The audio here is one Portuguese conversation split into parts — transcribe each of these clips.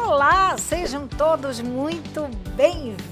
Olá, sejam todos muito bem-vindos!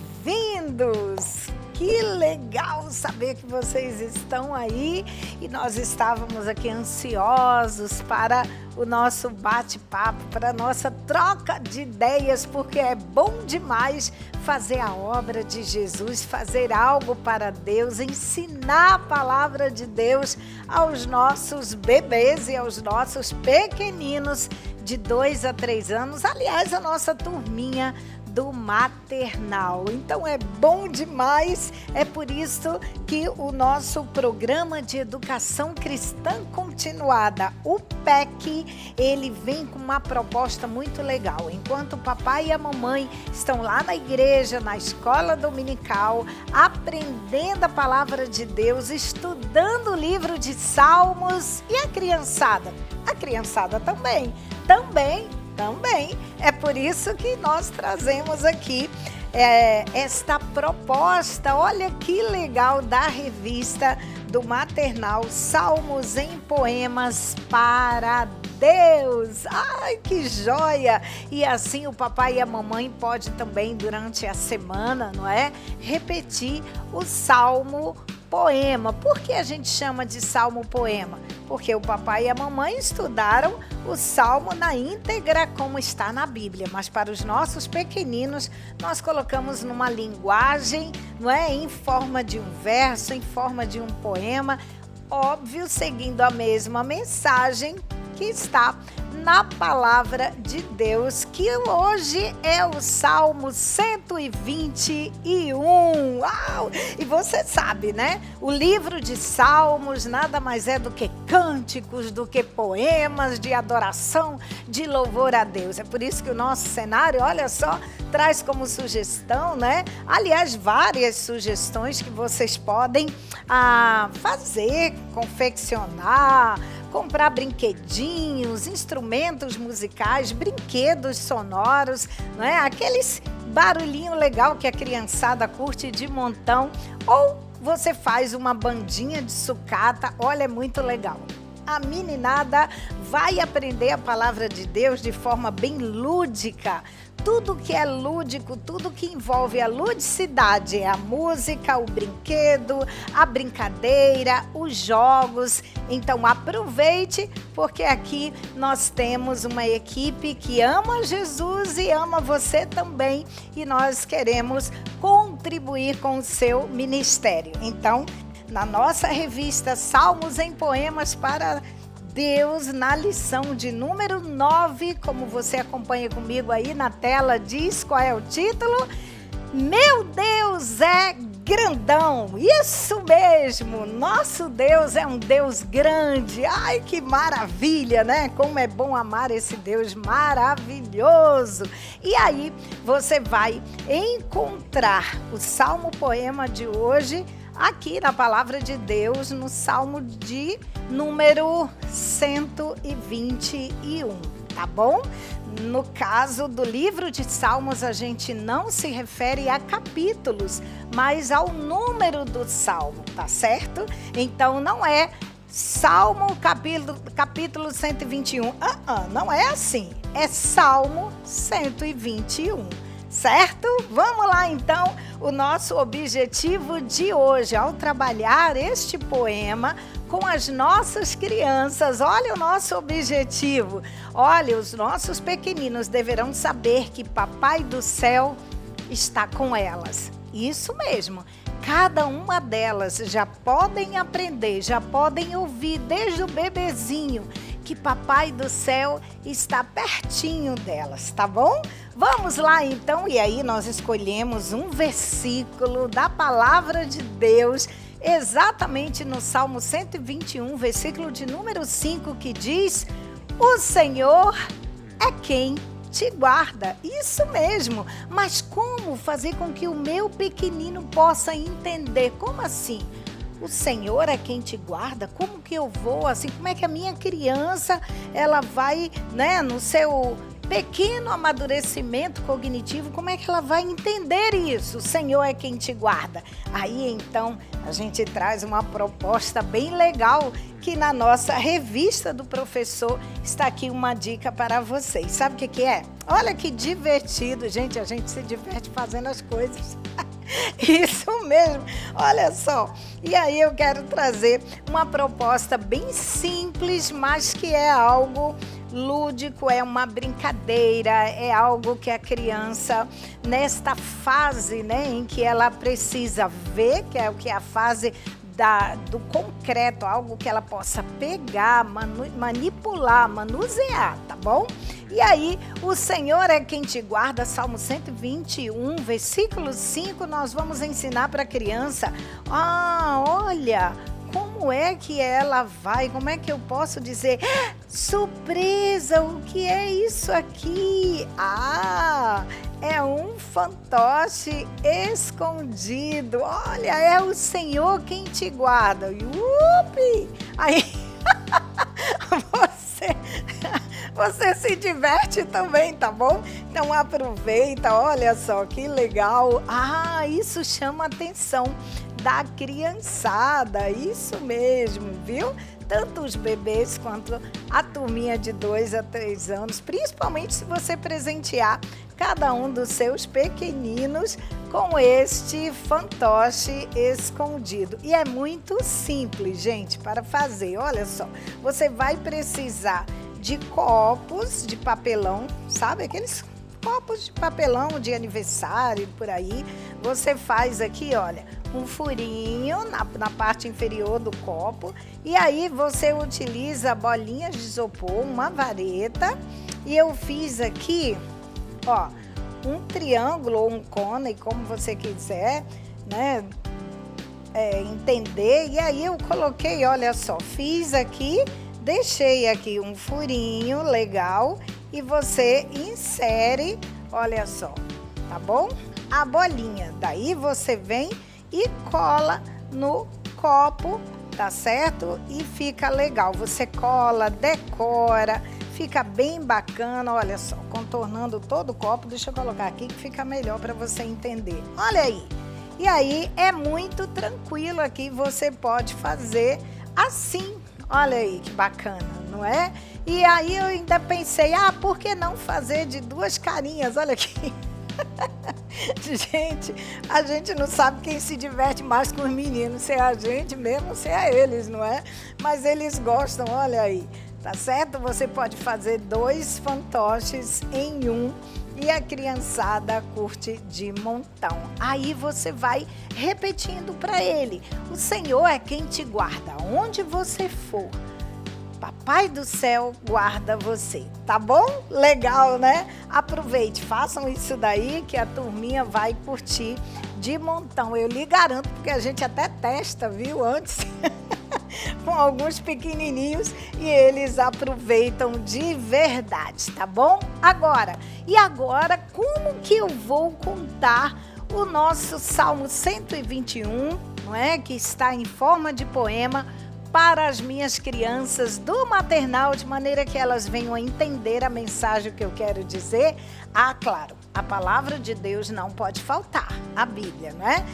Que legal saber que vocês estão aí e nós estávamos aqui ansiosos para o nosso bate-papo, para a nossa troca de ideias, porque é bom demais fazer a obra de Jesus, fazer algo para Deus, ensinar a palavra de Deus aos nossos bebês e aos nossos pequeninos de 2 a 3 anos, aliás, a nossa turminha do maternal. Então é bom demais, é por isso que o nosso programa de educação cristã continuada, o PEC, ele vem com uma proposta muito legal. Enquanto o papai e a mamãe estão lá na igreja, na escola dominical, aprendendo a palavra de Deus, estudando o livro de Salmos, e a criançada? A criançada também. É por isso que nós trazemos aqui esta proposta. Olha que legal, da revista do maternal Salmos em Poemas para Deus. Ai, que joia! E assim o papai e a mamãe pode também durante a semana, não é? Repetir o salmo poema. Por que a gente chama de salmo poema? Porque o papai e a mamãe estudaram o salmo na íntegra como está na Bíblia, mas para os nossos pequeninos nós colocamos numa linguagem, não é, em forma de um verso, em forma de um poema, óbvio, seguindo a mesma mensagem que está na palavra de Deus, que hoje é o Salmo 121. Uau! E você sabe, né? O livro de Salmos nada mais é do que cânticos, do que poemas de adoração, de louvor a Deus. É por isso que o nosso cenário, olha só, traz como sugestão, né? Aliás, várias sugestões que vocês podem fazer, confeccionar, comprar brinquedinhos, instrumentos musicais, brinquedos sonoros, não é? Aqueles barulhinho legal que a criançada curte de montão, ou você faz uma bandinha de sucata, olha, é muito legal. A meninada vai aprender a palavra de Deus de forma bem lúdica. Tudo que é lúdico, tudo que envolve a ludicidade, é a música, o brinquedo, a brincadeira, os jogos. Então aproveite, porque aqui nós temos uma equipe que ama Jesus e ama você também, e nós queremos contribuir com o seu ministério. Então, na nossa revista Salmos em Poemas para Deus, na lição de número 9, como você acompanha comigo aí na tela, diz qual é o título? Meu Deus é grandão. Isso mesmo, nosso Deus é um Deus grande. Ai, que maravilha, né? Como é bom amar esse Deus maravilhoso. E aí você vai encontrar o Salmo Poema de hoje aqui na palavra de Deus, no Salmo de número 121, tá bom? No caso do livro de Salmos, a gente não se refere a capítulos, mas ao número do salmo, tá certo? Então não é Salmo capítulo 121, não é assim, é Salmo 121. Certo? Vamos lá então, o nosso objetivo de hoje, ao trabalhar este poema com as nossas crianças, olha o nosso objetivo, olha, os nossos pequeninos deverão saber que Papai do Céu está com elas, isso mesmo. Cada uma delas já podem aprender, já podem ouvir desde o bebezinho que Papai do Céu está pertinho delas, tá bom? Vamos lá então, e aí nós escolhemos um versículo da palavra de Deus, exatamente no Salmo 121, versículo de número 5, que diz: o Senhor é quem te guarda. Isso mesmo, mas como fazer com que o meu pequenino possa entender? Como assim? O Senhor é quem te guarda? Como que eu vou assim? Como é que a minha criança, ela vai, né, no seu pequeno amadurecimento cognitivo, como é que ela vai entender isso? O Senhor é quem te guarda. Aí então a gente traz uma proposta bem legal, que na nossa revista do professor está aqui uma dica para vocês. Sabe o que é? Olha que divertido, gente, a gente se diverte fazendo as coisas. Isso mesmo, olha só. E aí eu quero trazer uma proposta bem simples, mas que é algo lúdico, é uma brincadeira, é algo que a criança, nesta fase, né, em que ela precisa ver, que é o que é a fase do concreto, algo que ela possa pegar, manipular, manusear, tá bom? E aí, o Senhor é quem te guarda, Salmo 121, versículo 5, nós vamos ensinar para a criança, olha, como é que ela vai, como é que eu posso dizer, surpresa, o que é isso aqui? É um fantoche escondido, olha, é o Senhor quem te guarda, Yupi! Aí, você se diverte também, tá bom? Então aproveita, olha só que legal. Isso chama a atenção da criançada, isso mesmo, viu? Tanto os bebês quanto a turminha de 2 a 3 anos, principalmente se você presentear cada um dos seus pequeninos com este fantoche escondido. E é muito simples, gente, para fazer. Olha só, você vai precisar de copos de papelão, sabe? Aqueles copos de papelão de aniversário, por aí. Você faz aqui, olha, um furinho na parte inferior do copo. E aí você utiliza bolinhas de isopor, uma vareta. E eu fiz aqui, ó, um triângulo ou um cone, como você quiser, né? Entender. E aí eu coloquei, olha só, fiz aqui, deixei aqui um furinho legal e você insere, olha só, tá bom? A bolinha, daí você vem e cola no copo, tá certo? E fica legal, você cola, decora, fica bem bacana, olha só, contornando todo o copo, deixa eu colocar aqui que fica melhor para você entender. Olha aí, e aí é muito tranquilo aqui, você pode fazer assim. Olha aí que bacana, não é? E aí eu ainda pensei, por que não fazer de 2 carinhas? Olha aqui. Gente, a gente não sabe quem se diverte mais com os meninos, se é a gente mesmo, se é eles, não é? Mas eles gostam, olha aí, tá certo? Você pode fazer 2 fantoches em um e a criançada curte de montão. Aí você vai repetindo para ele, o Senhor é quem te guarda, onde você for. Papai do céu guarda você, tá bom? Legal, né? Aproveite, façam isso daí que a turminha vai curtir de montão. Eu lhe garanto, porque a gente até testa, viu, antes, com alguns pequenininhos e eles aproveitam de verdade, tá bom? Agora, como que eu vou contar o nosso Salmo 121, não é? Que está em forma de poema, para as minhas crianças do maternal, de maneira que elas venham a entender a mensagem que eu quero dizer. Claro, a palavra de Deus não pode faltar, a Bíblia, não é?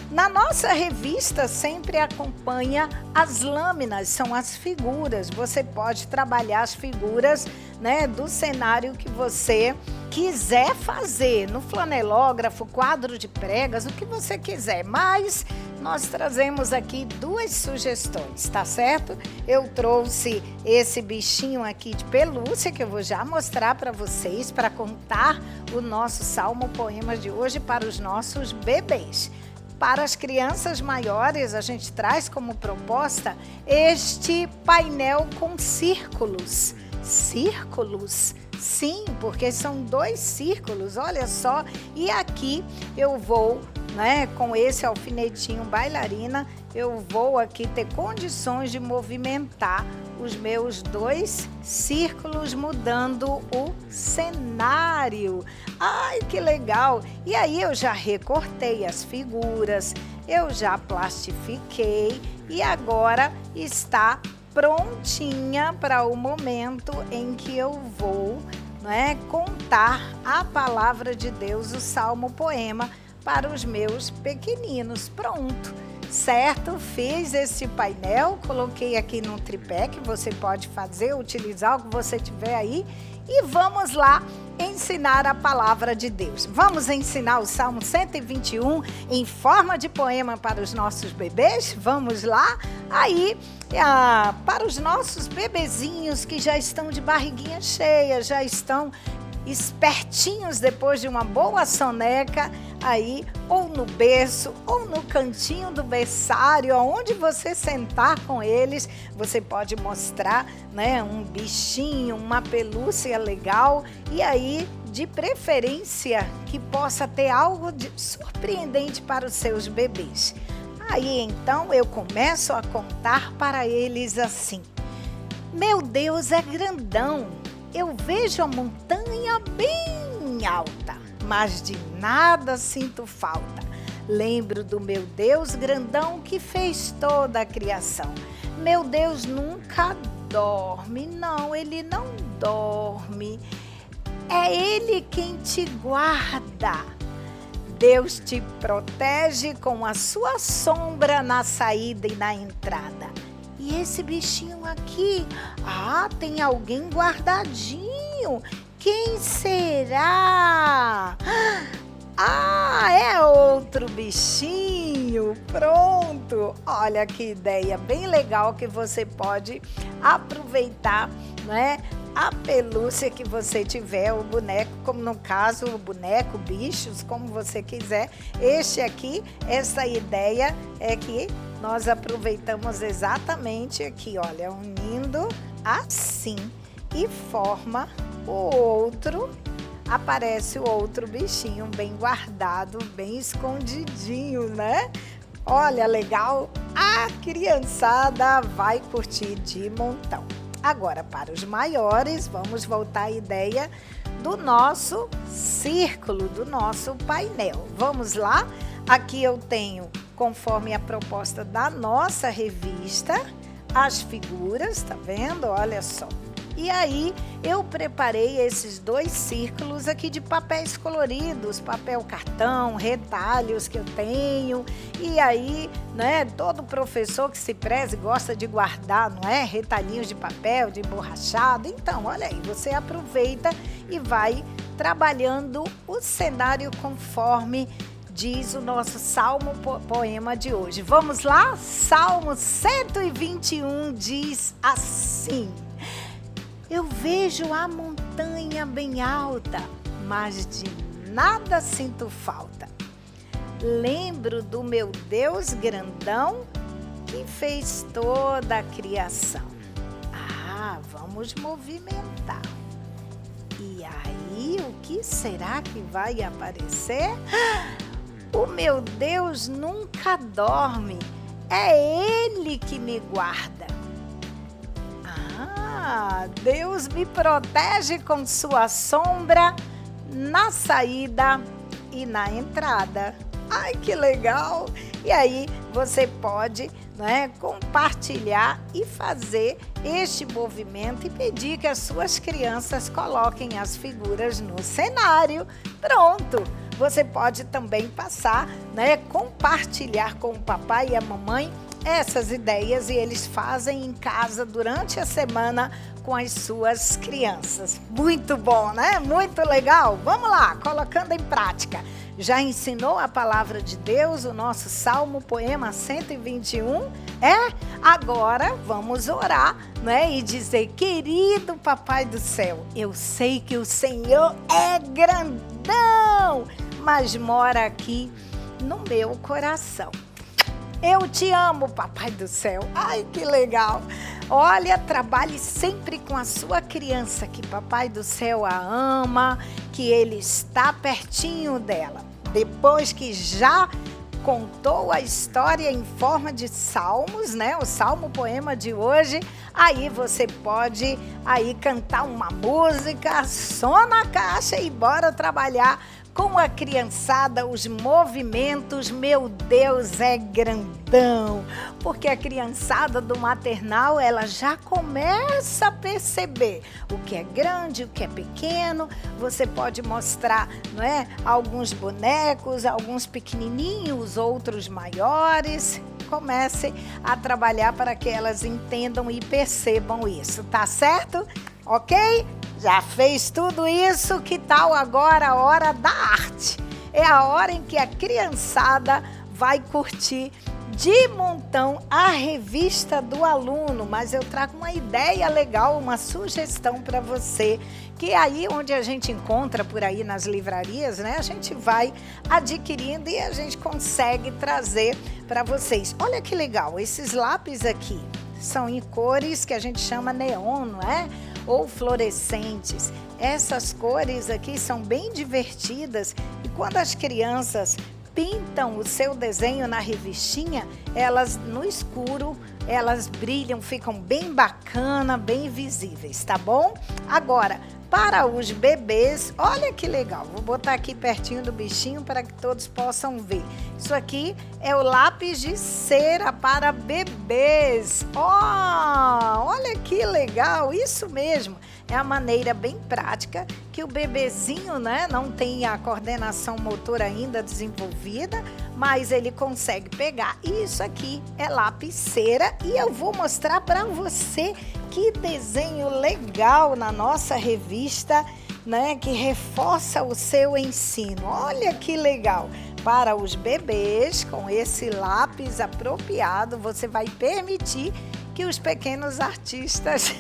Na nossa revista sempre acompanha as lâminas, são as figuras. Você pode trabalhar as figuras, né, do cenário que você quiser fazer, no flanelógrafo, quadro de pregas, o que você quiser, mas nós trazemos aqui 2 sugestões, tá certo? Eu trouxe esse bichinho aqui de pelúcia, que eu vou já mostrar para vocês, para contar o nosso Salmo Poema de hoje para os nossos bebês. Para as crianças maiores, a gente traz como proposta este painel com círculos. Círculos? Sim, porque são 2 círculos, olha só. E aqui eu vou, né, com esse alfinetinho bailarina, eu vou aqui ter condições de movimentar os meus 2 círculos, mudando o cenário. Ai, que legal! E aí eu já recortei as figuras, eu já plastifiquei e agora está prontinha para o momento em que eu vou não é, contar a palavra de Deus, o salmo poema, para os meus pequeninos. Pronto, certo? Fiz esse painel, coloquei aqui no tripé, que você pode fazer, utilizar o que você tiver aí, e vamos lá ensinar a palavra de Deus. Vamos ensinar o Salmo 121 em forma de poema para os nossos bebês? Vamos lá? Aí, para os nossos bebezinhos que já estão de barriguinha cheia, já estão espertinhos depois de uma boa soneca, aí ou no berço ou no cantinho do berçário, aonde você sentar com eles, você pode mostrar, né, um bichinho, uma pelúcia legal, e aí de preferência que possa ter algo de surpreendente para os seus bebês. Aí então eu começo a contar para eles assim: meu Deus é grandão, eu vejo a montanha bem alta, mas de nada sinto falta. Lembro do meu Deus grandão que fez toda a criação. Meu Deus nunca dorme, não, Ele não dorme. É Ele quem te guarda. Deus te protege com a sua sombra na saída e na entrada. E esse bichinho aqui, tem alguém guardadinho. Quem será? É outro bichinho. Pronto. Olha que ideia bem legal que você pode aproveitar, né? A pelúcia que você tiver, o boneco, como no caso, o boneco, bichos, como você quiser. Este aqui, essa ideia é que nós aproveitamos exatamente aqui, olha, unindo assim e forma o outro, aparece o outro bichinho bem guardado, bem escondidinho, né? Olha, legal, a criançada vai curtir de montão. Agora, para os maiores, vamos voltar à ideia do nosso círculo, do nosso painel. Vamos lá? Aqui eu tenho, conforme a proposta da nossa revista, as figuras, tá vendo? Olha só. E aí, eu preparei esses 2 círculos aqui de papéis coloridos, papel cartão, retalhos que eu tenho. E aí, né, todo professor que se preze gosta de guardar, não é? Retalhinhos de papel, de emborrachado. Então, olha aí, você aproveita e vai trabalhando o cenário conforme diz o nosso salmo poema de hoje. Vamos lá? Salmo 121 diz assim: eu vejo a montanha bem alta, mas de nada sinto falta. Lembro do meu Deus grandão que fez toda a criação. Vamos movimentar. E aí, o que será que vai aparecer? O meu Deus nunca dorme, é Ele que me guarda. Deus me protege com sua sombra na saída e na entrada. Ai, que legal! E aí você pode, né, compartilhar e fazer este movimento e pedir que as suas crianças coloquem as figuras no cenário. Pronto! Você pode também passar, né, compartilhar com o papai e a mamãe essas ideias e eles fazem em casa durante a semana com as suas crianças. Muito bom, né? Muito legal. Vamos lá, colocando em prática. Já ensinou a palavra de Deus, o nosso Salmo Poema 121? Agora vamos orar, né? E dizer: querido Papai do Céu, eu sei que o Senhor é grandão, mas mora aqui no meu coração. Eu te amo, Papai do Céu. Ai, que legal. Olha, trabalhe sempre com a sua criança, que Papai do Céu a ama, que Ele está pertinho dela. Depois que já contou a história em forma de salmos, né? O salmo poema de hoje, aí você pode aí cantar uma música, som na caixa e bora trabalhar Com a criançada, os movimentos, meu Deus, é grandão. Porque a criançada do maternal, ela já começa a perceber o que é grande, o que é pequeno. Você pode mostrar, não é, alguns bonecos, alguns pequenininhos, outros maiores. Comece a trabalhar para que elas entendam e percebam isso, tá certo? Ok? Já fez tudo isso, que tal agora a hora da arte? É a hora em que a criançada vai curtir de montão a revista do aluno, mas eu trago uma ideia legal, uma sugestão para você, que é aí onde a gente encontra por aí nas livrarias, né? A gente vai adquirindo e a gente consegue trazer para vocês. Olha que legal, esses lápis aqui são em cores que a gente chama neon, não é? Ou fluorescentes. Essas cores aqui são bem divertidas e quando as crianças pintam o seu desenho na revistinha, elas no escuro, elas brilham, ficam bem bacana, bem visíveis, tá bom? Agora, para os bebês, olha que legal, vou botar aqui pertinho do bichinho para que todos possam ver. Isso aqui é o lápis de cera para bebês. Olha que legal, isso mesmo. É a maneira bem prática que o bebezinho, né, não tem a coordenação motora ainda desenvolvida, mas ele consegue pegar. E isso aqui é lápis cera e eu vou mostrar para você que desenho legal na nossa revista, né, que reforça o seu ensino. Olha que legal. Para os bebês, com esse lápis apropriado, você vai permitir que os pequenos artistas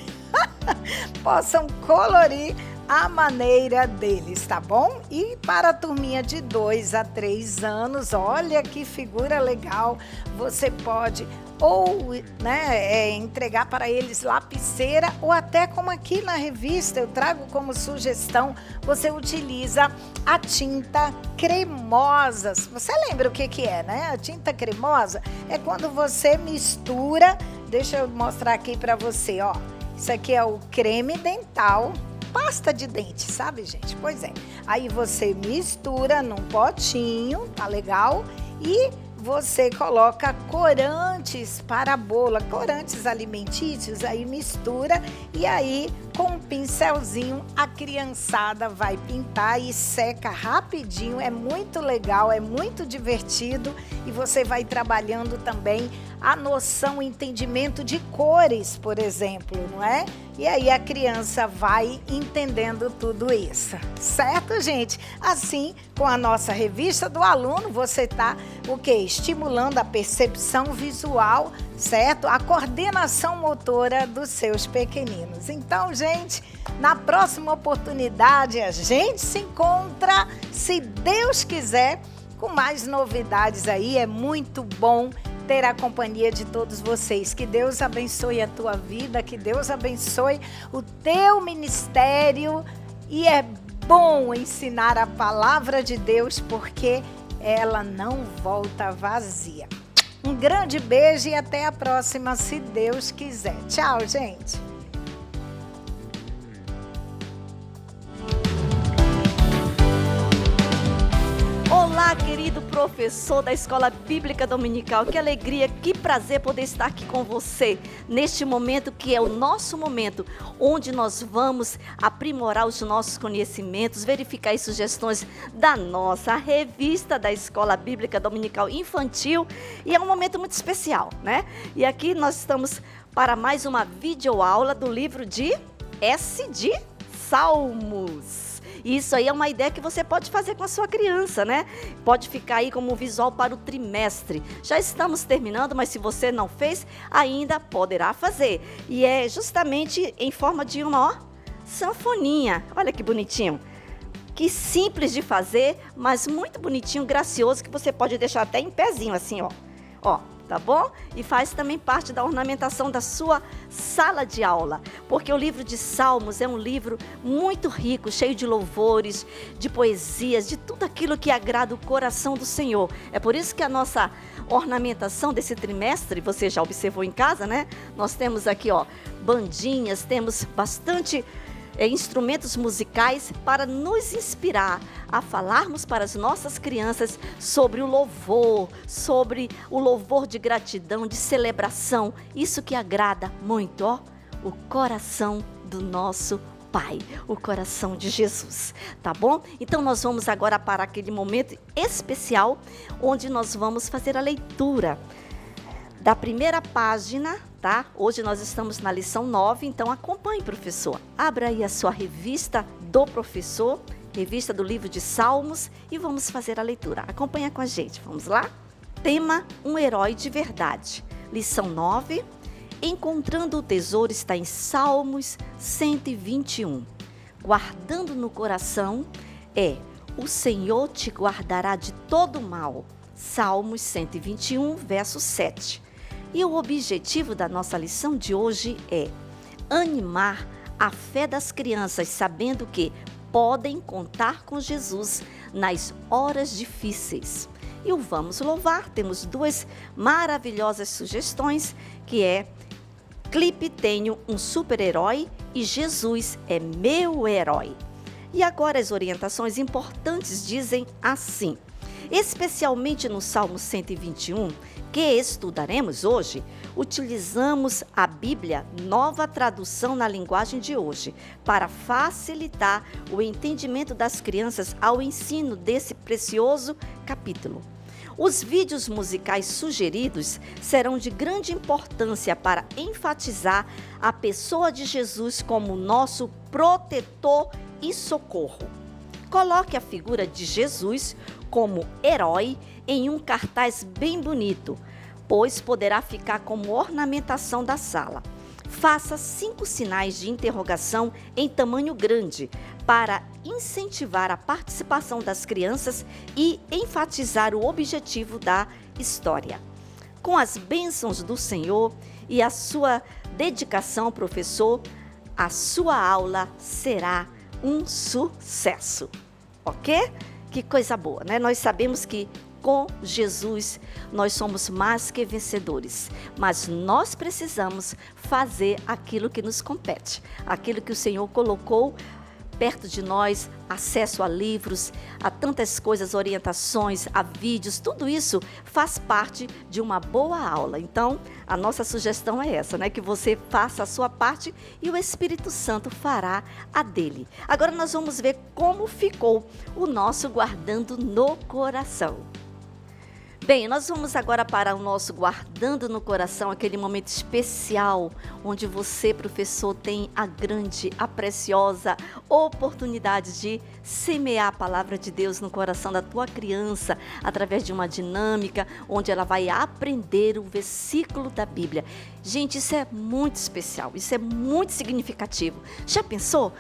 possam colorir a maneira deles, tá bom? E para a turminha de 2 a 3 anos, olha que figura legal, você pode ou, né, entregar para eles lapiseira ou até como aqui na revista eu trago como sugestão, você utiliza a tinta cremosa. Você lembra o que é, né? A tinta cremosa é quando você mistura, deixa eu mostrar aqui para você, ó. Isso aqui é o creme dental, pasta de dente, sabe, gente? Pois é. Aí você mistura num potinho, tá legal? E você coloca corantes para a bola, corantes alimentícios, aí mistura e aí com um pincelzinho a criançada vai pintar e seca rapidinho. É muito legal, é muito divertido e você vai trabalhando também a noção, o entendimento de cores, por exemplo, não é? E aí a criança vai entendendo tudo isso, certo, gente? Assim, com a nossa revista do aluno, você está o quê? Estimulando a percepção visual, certo? A coordenação motora dos seus pequeninos. Então, gente, na próxima oportunidade a gente se encontra, se Deus quiser, com mais novidades aí. É muito bom ter a companhia de todos vocês. Que Deus abençoe a tua vida, que Deus abençoe o teu ministério. E é bom ensinar a palavra de Deus porque ela não volta vazia. Um grande beijo e até a próxima, se Deus quiser. Tchau, gente. Olá, querido professor da Escola Bíblica Dominical. Que alegria, que prazer poder estar aqui com você neste momento que é o nosso momento, onde nós vamos aprimorar os nossos conhecimentos, verificar as sugestões da nossa revista da Escola Bíblica Dominical Infantil. E é um momento muito especial, né? E aqui nós estamos para mais uma videoaula do livro de Salmos. Isso aí é uma ideia que você pode fazer com a sua criança, né? Pode ficar aí como visual para o trimestre. Já estamos terminando, mas se você não fez, ainda poderá fazer. E é justamente em forma de uma, sanfoninha. Olha que bonitinho. Que simples de fazer, mas muito bonitinho, gracioso, que você pode deixar até em pezinho assim, ó. Ó, tá bom? E faz também parte da ornamentação da sua sala de aula, porque o livro de Salmos é um livro muito rico, cheio de louvores, de poesias, de tudo aquilo que agrada o coração do Senhor. É por isso que a nossa ornamentação desse trimestre, você já observou em casa, né? Nós temos aqui, ó, bandinhas, temos bastante instrumentos musicais para nos inspirar a falarmos para as nossas crianças sobre o louvor de gratidão, de celebração. Isso que agrada muito, ó, o coração do nosso Pai, o coração de Jesus, tá bom? Então nós vamos agora para aquele momento especial, onde nós vamos fazer a leitura da primeira página, tá? Hoje nós estamos na lição 9, então acompanhe, professor. Abra aí a sua revista do professor, revista do livro de Salmos, e vamos fazer a leitura. Acompanha com a gente, vamos lá? Tema: um herói de verdade. Lição 9, encontrando o tesouro, está em Salmos 121. Guardando no coração o Senhor te guardará de todo mal. Salmos 121, verso 7. E o objetivo da nossa lição de hoje é animar a fé das crianças, sabendo que podem contar com Jesus nas horas difíceis. E o Vamos Louvar, temos duas maravilhosas sugestões, que é clipe Tenho um Super-Herói e Jesus é meu herói. E agora as orientações importantes dizem assim: especialmente no Salmo 121, que estudaremos hoje, utilizamos a Bíblia Nova Tradução na linguagem de hoje, para facilitar o entendimento das crianças ao ensino desse precioso capítulo. Os vídeos musicais sugeridos serão de grande importância para enfatizar a pessoa de Jesus como nosso protetor e socorro. Coloque a figura de Jesus como herói em um cartaz bem bonito, pois poderá ficar como ornamentação da sala. Faça 5 sinais de interrogação em tamanho grande para incentivar a participação das crianças e enfatizar o objetivo da história. Com as bênçãos do Senhor e a sua dedicação, professor, a sua aula será um sucesso. Ok? Que coisa boa, né? Nós sabemos que com Jesus nós somos mais que vencedores, mas nós precisamos fazer aquilo que nos compete, aquilo que o Senhor colocou perto de nós, acesso a livros, a tantas coisas, orientações, a vídeos, tudo isso faz parte de uma boa aula. Então, a nossa sugestão é essa, né? Que você faça a sua parte e o Espírito Santo fará a dele. Agora nós vamos ver como ficou o nosso Guardando no Coração. Bem, nós vamos agora para o nosso Guardando no Coração, aquele momento especial, onde você, professor, tem a grande, a preciosa oportunidade de semear a palavra de Deus no coração da tua criança, através de uma dinâmica, onde ela vai aprender o versículo da Bíblia. Gente, isso é muito especial, isso é muito significativo. Já pensou?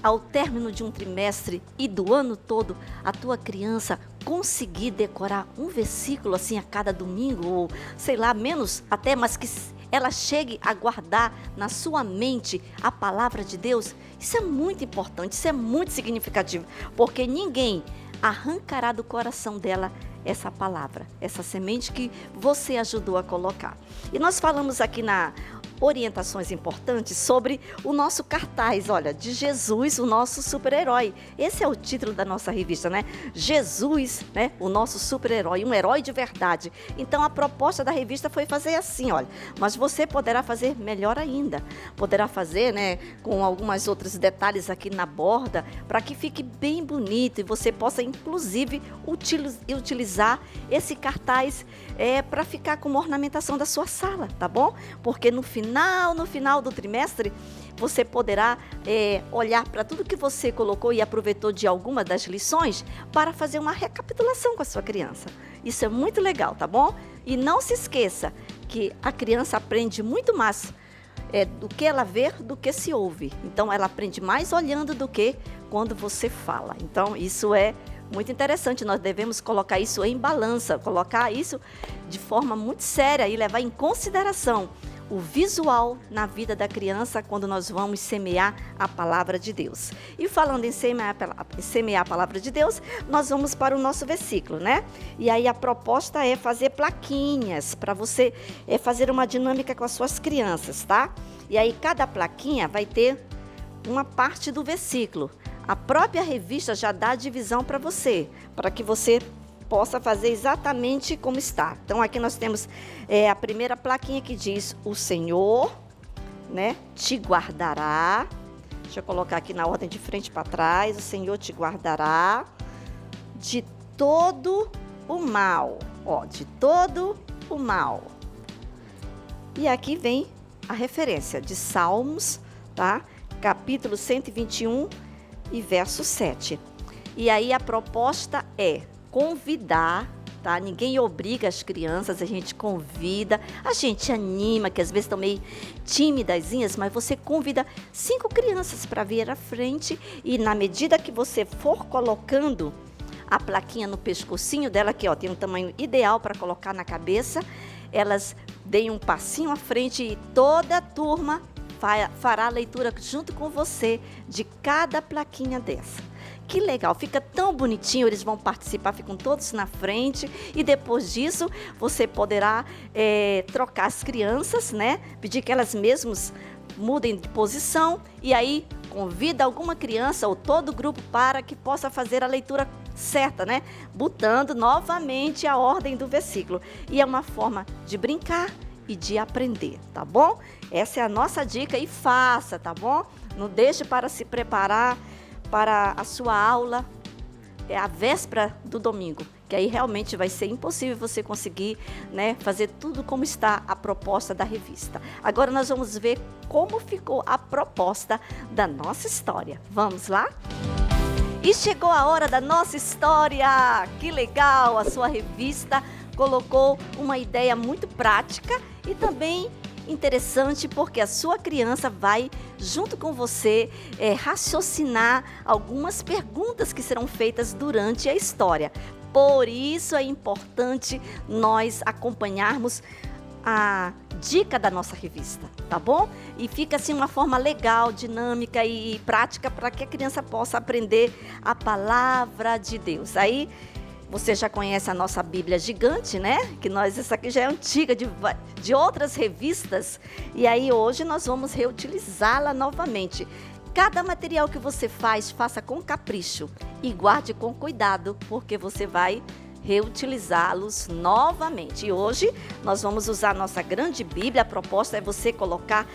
Ao término de um trimestre e do ano todo, a tua criança conseguir decorar um versículo assim a cada domingo, ou sei lá, menos até, mas que ela chegue a guardar na sua mente a palavra de Deus, isso é muito importante, isso é muito significativo, porque ninguém arrancará do coração dela essa palavra, essa semente que você ajudou a colocar. E nós falamos aqui na orientações importantes sobre o nosso cartaz, olha, de Jesus, o nosso super-herói. Esse é o título da nossa revista, né? Jesus, né? O nosso super-herói, um herói de verdade. Então a proposta da revista foi fazer assim, olha, mas você poderá fazer melhor ainda. Poderá fazer, né, com alguns outros detalhes aqui na borda, para que fique bem bonito e você possa inclusive utilizar esse cartaz para ficar como ornamentação da sua sala, tá bom? Porque no final do trimestre, você poderá olhar para tudo que você colocou e aproveitou de alguma das lições para fazer uma recapitulação com a sua criança. Isso é muito legal, tá bom? E não se esqueça que a criança aprende muito mais do que ela vê do que se ouve. Então, ela aprende mais olhando do que quando você fala. Então, isso é muito interessante, nós devemos colocar isso em balança, colocar isso de forma muito séria e levar em consideração o visual na vida da criança quando nós vamos semear a palavra de Deus. E falando em semear a palavra de Deus, nós vamos para o nosso versículo, né? E aí a proposta é fazer plaquinhas, para você fazer uma dinâmica com as suas crianças, tá? E aí cada plaquinha vai ter uma parte do versículo. A própria revista já dá a divisão para você, para que você possa fazer exatamente como está. Então, aqui nós temos a primeira plaquinha que diz: o Senhor, né, te guardará. Deixa eu colocar aqui na ordem de frente para trás. O Senhor te guardará de todo o mal. Ó, de todo o mal. E aqui vem a referência de Salmos, tá? Capítulo 121 e verso 7. E aí a proposta é convidar, tá? Ninguém obriga as crianças, a gente convida, a gente anima, que às vezes estão meio tímidazinhas, mas você convida 5 crianças para vir à frente e na medida que você for colocando a plaquinha no pescocinho dela, que ó, tem um tamanho ideal para colocar na cabeça, elas deem um passinho à frente e toda a turma fará a leitura junto com você de cada plaquinha dessa. Que legal, fica tão bonitinho, eles vão participar, ficam todos na frente e depois disso você poderá trocar as crianças, né? Pedir que elas mesmas mudem de posição e aí convida alguma criança ou todo o grupo para que possa fazer a leitura certa, né? Botando novamente a ordem do versículo. E é uma forma de brincar e de aprender, tá bom? Essa é a nossa dica e faça, tá bom? Não deixe para se preparar para a sua aula, a véspera do domingo, que aí realmente vai ser impossível você conseguir, né, fazer tudo como está a proposta da revista. Agora nós vamos ver como ficou a proposta da nossa história. Vamos lá? E chegou a hora da nossa história! Que legal! A sua revista colocou uma ideia muito prática e também interessante porque a sua criança vai, junto com você, raciocinar algumas perguntas que serão feitas durante a história. Por isso é importante nós acompanharmos a dica da nossa revista, tá bom? E fica assim uma forma legal, dinâmica e prática para que a criança possa aprender a palavra de Deus. Aí você já conhece a nossa Bíblia gigante, né? Essa aqui já é antiga de outras revistas. E aí hoje nós vamos reutilizá-la novamente. Cada material que você faz, faça com capricho e guarde com cuidado, porque você vai reutilizá-los novamente. E hoje nós vamos usar a nossa grande Bíblia. A proposta é você colocar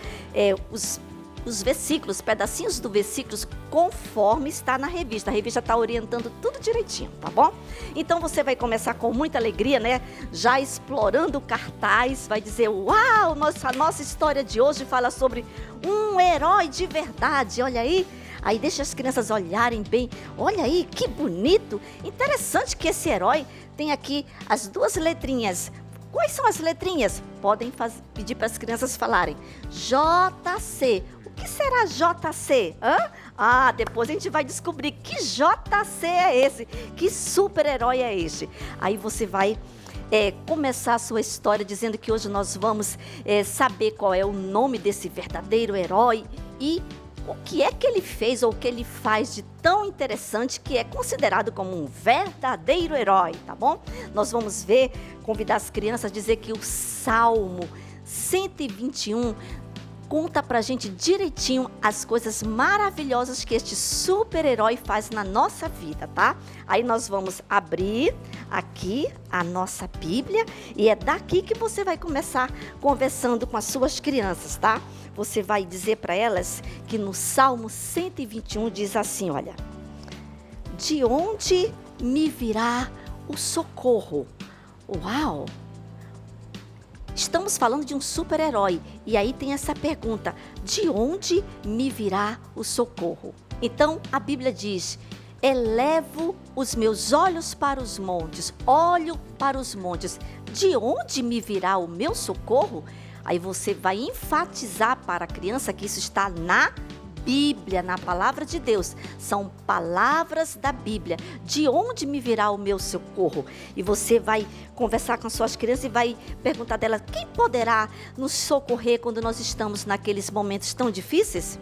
os versículos, pedacinhos do versículos conforme está na revista. A revista está orientando tudo direitinho, tá bom? Então você vai começar com muita alegria, né? Já explorando o cartaz, vai dizer: uau, a nossa história de hoje fala sobre um herói de verdade, olha aí. Aí deixa as crianças olharem bem, olha aí, que bonito. Interessante que esse herói tem aqui as 2 letrinhas. Quais são as letrinhas? Podem pedir para as crianças falarem. JC. O que será JC? Depois a gente vai descobrir que JC é esse, que super-herói é este. Aí você vai começar a sua história dizendo que hoje nós vamos saber qual é o nome desse verdadeiro herói e o que é que ele fez ou o que ele faz de tão interessante que é considerado como um verdadeiro herói, tá bom? Nós vamos convidar as crianças a dizer que o Salmo 121 conta pra gente direitinho as coisas maravilhosas que este super-herói faz na nossa vida, tá? Aí nós vamos abrir aqui a nossa Bíblia e é daqui que você vai começar conversando com as suas crianças, tá? Você vai dizer para elas que no Salmo 121 diz assim, olha: de onde me virá o socorro? Uau! Estamos falando de um super-herói. E aí tem essa pergunta: de onde me virá o socorro? Então a Bíblia diz: elevo os meus olhos para os montes, olho para os montes. De onde me virá o meu socorro? Aí você vai enfatizar para a criança que isso está na Bíblia, na palavra de Deus. São palavras da Bíblia. De onde me virá o meu socorro? E você vai conversar com suas crianças e vai perguntar delas: quem poderá nos socorrer quando nós estamos naqueles momentos tão difíceis?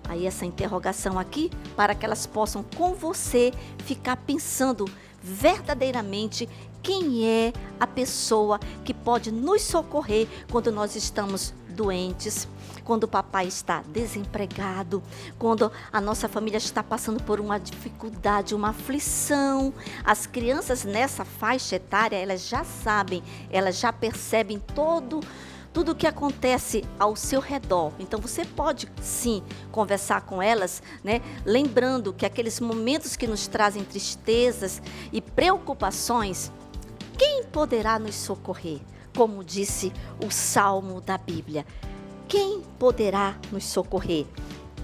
Aí essa interrogação aqui, para que elas possam com você ficar pensando verdadeiramente quem é a pessoa que pode nos socorrer quando nós estamos doentes, quando o papai está desempregado, quando a nossa família está passando por uma dificuldade, uma aflição. As crianças nessa faixa etária, elas já sabem, elas já percebem tudo o que acontece ao seu redor. Então você pode sim conversar com elas, né? Lembrando que aqueles momentos que nos trazem tristezas e preocupações, quem poderá nos socorrer? Como disse o Salmo da Bíblia, quem poderá nos socorrer?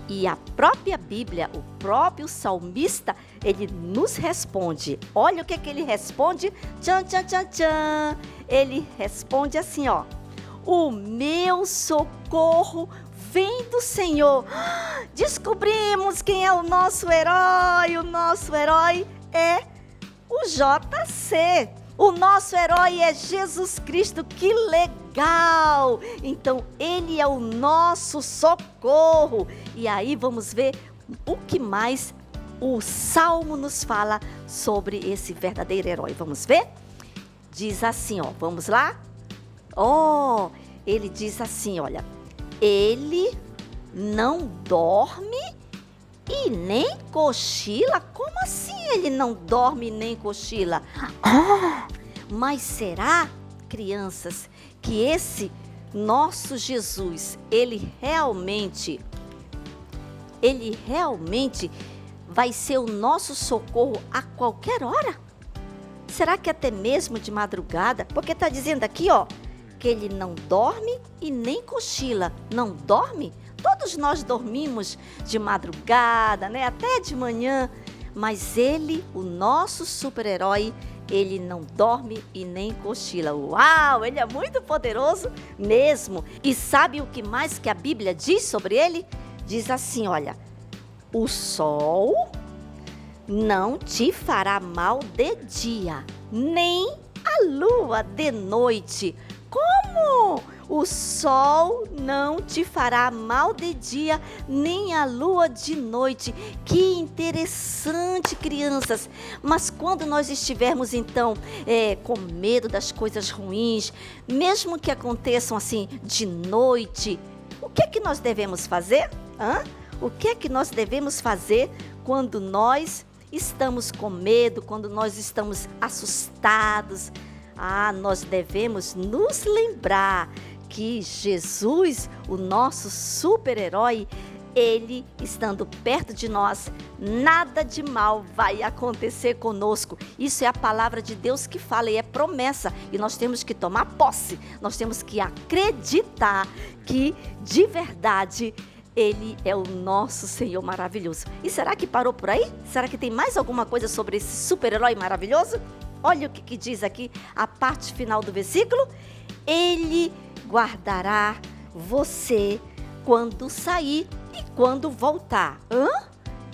E a própria Bíblia, o próprio salmista, ele nos responde. Olha o que ele responde. Tchan, tchan, tchan, tchan. Ele responde assim, ó. O meu socorro vem do Senhor. Descobrimos quem é o nosso herói. O nosso herói é o JC. O nosso herói é Jesus Cristo. Que legal! Então, ele é o nosso socorro. E aí vamos ver o que mais o Salmo nos fala sobre esse verdadeiro herói. Vamos ver? Diz assim, ó. Vamos lá? Oh, ele diz assim, olha. Ele não dorme e nem cochila? Como assim ele não dorme nem cochila? Mas será, crianças, que esse nosso Jesus, ele realmente vai ser o nosso socorro a qualquer hora? Será que até mesmo de madrugada? Porque está dizendo aqui, ó, que ele não dorme e nem cochila. Não dorme? Todos nós dormimos de madrugada, né? Até de manhã. Mas ele, o nosso super-herói, ele não dorme e nem cochila. Uau, ele é muito poderoso mesmo. E sabe o que mais que a Bíblia diz sobre ele? Diz assim, olha. O sol não te fará mal de dia, nem a lua de noite. Como? O sol não te fará mal de dia, nem a lua de noite. Que interessante, crianças. Mas quando nós estivermos, então, com medo das coisas ruins, mesmo que aconteçam assim de noite, o que é que nós devemos fazer? O que é que nós devemos fazer quando nós estamos com medo, quando nós estamos assustados? Nós devemos nos lembrar que Jesus, o nosso super-herói, ele estando perto de nós, nada de mal vai acontecer conosco. Isso é a palavra de Deus que fala e é promessa. E nós temos que tomar posse, nós temos que acreditar que de verdade ele é o nosso Senhor maravilhoso. E será que parou por aí? Será que tem mais alguma coisa sobre esse super-herói maravilhoso? Olha o que diz aqui a parte final do versículo. Ele guardará você quando sair e quando voltar.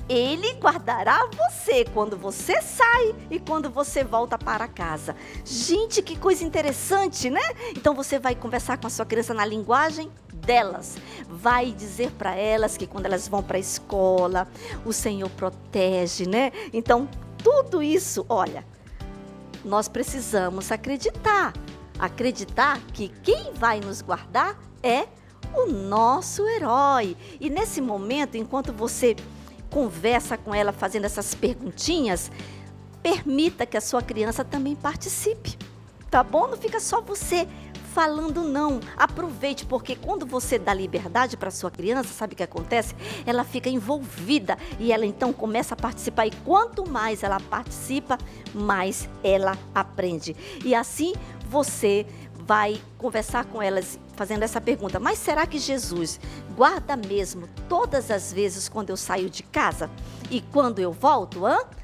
Ele guardará você quando você sai e quando você volta para casa. Gente, que coisa interessante, né? Então você vai conversar com a sua criança na linguagem delas. Vai dizer para elas que quando elas vão para a escola, o Senhor protege, né? Então, tudo isso, olha, nós precisamos acreditar que quem vai nos guardar é o nosso herói. E nesse momento, enquanto você conversa com ela fazendo essas perguntinhas, permita que a sua criança também participe, tá bom? Não fica só você falando não. Aproveite, porque quando você dá liberdade para sua criança, sabe o que acontece? Ela fica envolvida e ela então começa a participar. E quanto mais ela participa, mais ela aprende. E assim você vai conversar com elas fazendo essa pergunta: mas será que Jesus guarda mesmo todas as vezes quando eu saio de casa e quando eu volto?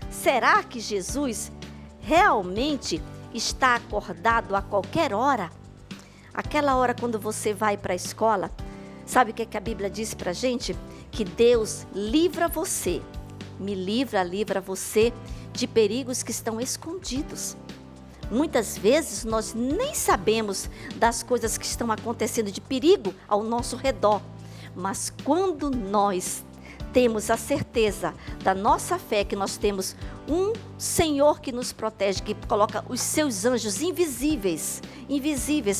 Será que Jesus realmente está acordado a qualquer hora? Aquela hora quando você vai para a escola, sabe o que a Bíblia diz para a gente? Que Deus livra você, livra você de perigos que estão escondidos. Muitas vezes nós nem sabemos das coisas que estão acontecendo de perigo ao nosso redor. Mas quando nós temos a certeza da nossa fé, que nós temos um Senhor que nos protege, que coloca os seus anjos invisíveis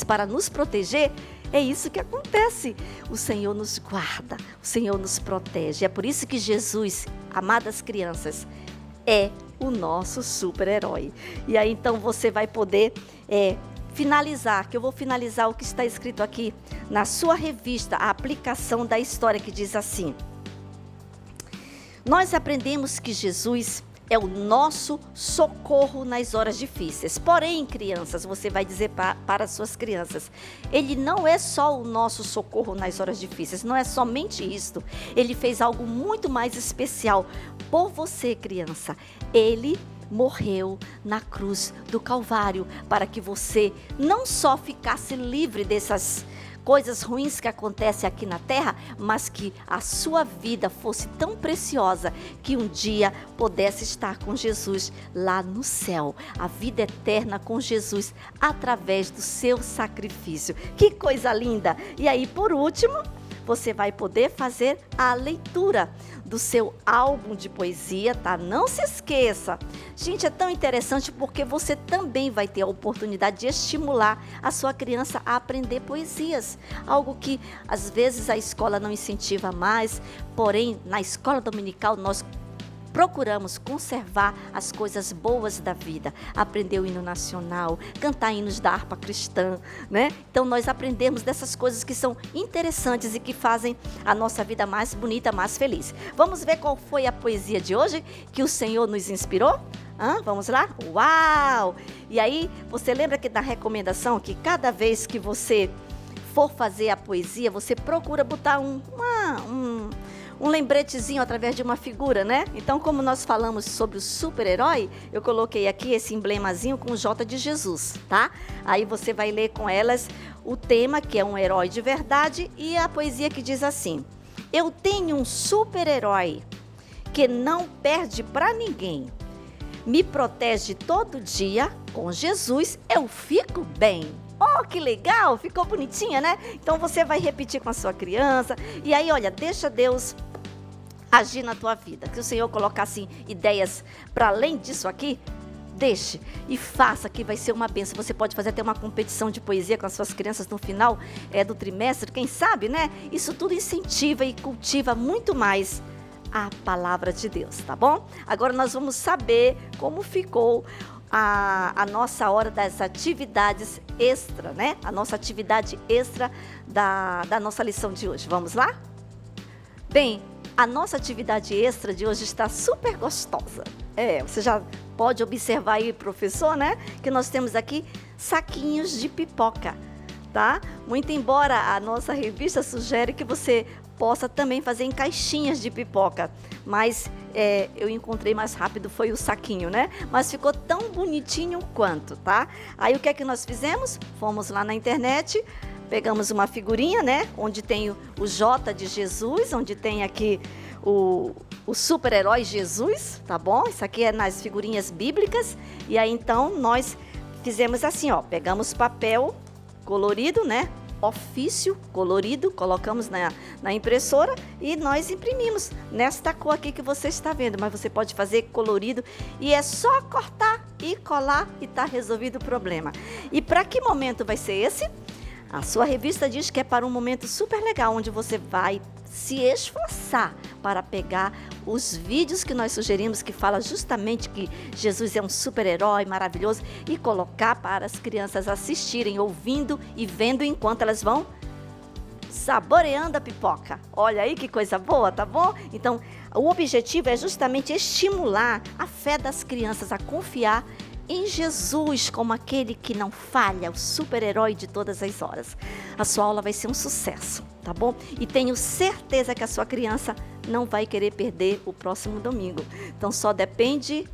para nos proteger, É isso que acontece. O Senhor nos guarda, o Senhor nos protege. É por isso que Jesus, amadas crianças, é o nosso super-herói. E aí então você vai poder finalizar, que eu vou finalizar o que está escrito aqui na sua revista, a aplicação da história, que diz assim: nós aprendemos que Jesus é o nosso socorro nas horas difíceis. Porém, crianças, você vai dizer para as suas crianças, ele não é só o nosso socorro nas horas difíceis, não é somente isto. Ele fez algo muito mais especial por você, criança. Ele morreu na cruz do Calvário para que você não só ficasse livre dessas coisas ruins que acontecem aqui na terra, mas que a sua vida fosse tão preciosa que um dia pudesse estar com Jesus lá no céu. A vida eterna com Jesus através do seu sacrifício. Que coisa linda! E aí, por último, você vai poder fazer a leitura do seu álbum de poesia, tá? Não se esqueça. Gente, é tão interessante porque você também vai ter a oportunidade de estimular a sua criança a aprender poesias. Algo que às vezes a escola não incentiva mais, porém na escola dominical nós procuramos conservar as coisas boas da vida, aprender o hino nacional, cantar hinos da harpa cristã, né? Então nós aprendemos dessas coisas que são interessantes e que fazem a nossa vida mais bonita, mais feliz. Vamos ver qual foi a poesia de hoje que o Senhor nos inspirou? Vamos lá? Uau! E aí, você lembra que da recomendação que cada vez que você for fazer a poesia, você procura botar um lembretezinho através de uma figura, né? Então, como nós falamos sobre o super-herói, eu coloquei aqui esse emblemazinho com o J de Jesus, tá? Aí você vai ler com elas o tema, que é um herói de verdade, e a poesia que diz assim: eu tenho um super-herói que não perde pra ninguém. Me protege todo dia, com Jesus eu fico bem. Oh, que legal! Ficou bonitinha, né? Então você vai repetir com a sua criança. E aí, olha, deixa Deus agir na tua vida. Que o Senhor colocasse ideias para além disso aqui, deixe e faça, que vai ser uma bênção. Você pode fazer até uma competição de poesia com as suas crianças no final do trimestre, quem sabe, né? Isso tudo incentiva e cultiva muito mais a palavra de Deus, tá bom? Agora nós vamos saber como ficou a nossa hora das atividades extra, né? A nossa atividade extra da nossa lição de hoje. Vamos lá? Bem, a nossa atividade extra de hoje está super gostosa. Você já pode observar aí, professor, né? Que nós temos aqui saquinhos de pipoca, tá? Muito embora a nossa revista sugere que você possa também fazer em caixinhas de pipoca, mas eu encontrei mais rápido foi o saquinho, né? Mas ficou tão bonitinho quanto, tá? Aí o que é que nós fizemos? Fomos lá na internet, pegamos uma figurinha, né? Onde tem o J de Jesus, onde tem aqui o super-herói Jesus, tá bom? Isso aqui é nas figurinhas bíblicas. E aí então nós fizemos assim, ó, pegamos papel colorido, né? Ofício colorido, colocamos na impressora e nós imprimimos nesta cor aqui que você está vendo, mas você pode fazer colorido e é só cortar e colar e tá resolvido o problema. E para que momento vai ser esse? A sua revista diz que é para um momento super legal, onde você vai se esforçar para pegar os vídeos que nós sugerimos, que fala justamente que Jesus é um super-herói maravilhoso, e colocar para as crianças assistirem, ouvindo e vendo enquanto elas vão saboreando a pipoca. Olha aí que coisa boa, tá bom? Então, o objetivo é justamente estimular a fé das crianças a confiar em Jesus como aquele que não falha, o super-herói de todas as horas. A sua aula vai ser um sucesso, tá bom? E tenho certeza que a sua criança não vai querer perder o próximo domingo. Então só depende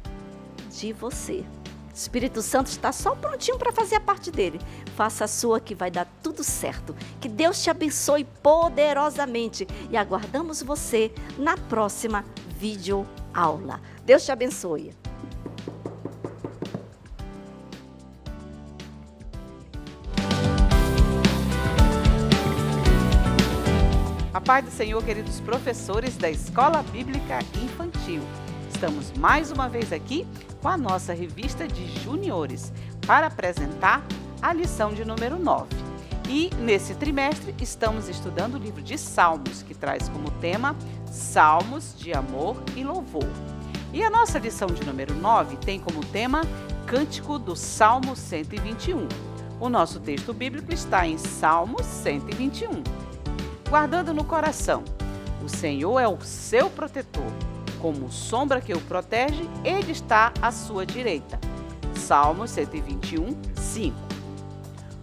de você. O Espírito Santo está só prontinho para fazer a parte dele. Faça a sua que vai dar tudo certo. Que Deus te abençoe poderosamente e aguardamos você na próxima videoaula. Deus te abençoe. A paz do Senhor, queridos professores da Escola Bíblica Infantil. Estamos mais uma vez aqui com a nossa revista de juniores para apresentar a lição de número 9. E nesse trimestre estamos estudando o livro de Salmos, que traz como tema Salmos de amor e louvor. E a nossa lição de número 9 tem como tema Cântico do Salmo 121. O nosso texto bíblico está em Salmos 121. Guardando no coração, o Senhor é o seu protetor, como sombra que o protege, Ele está à sua direita. Salmos 121, 5.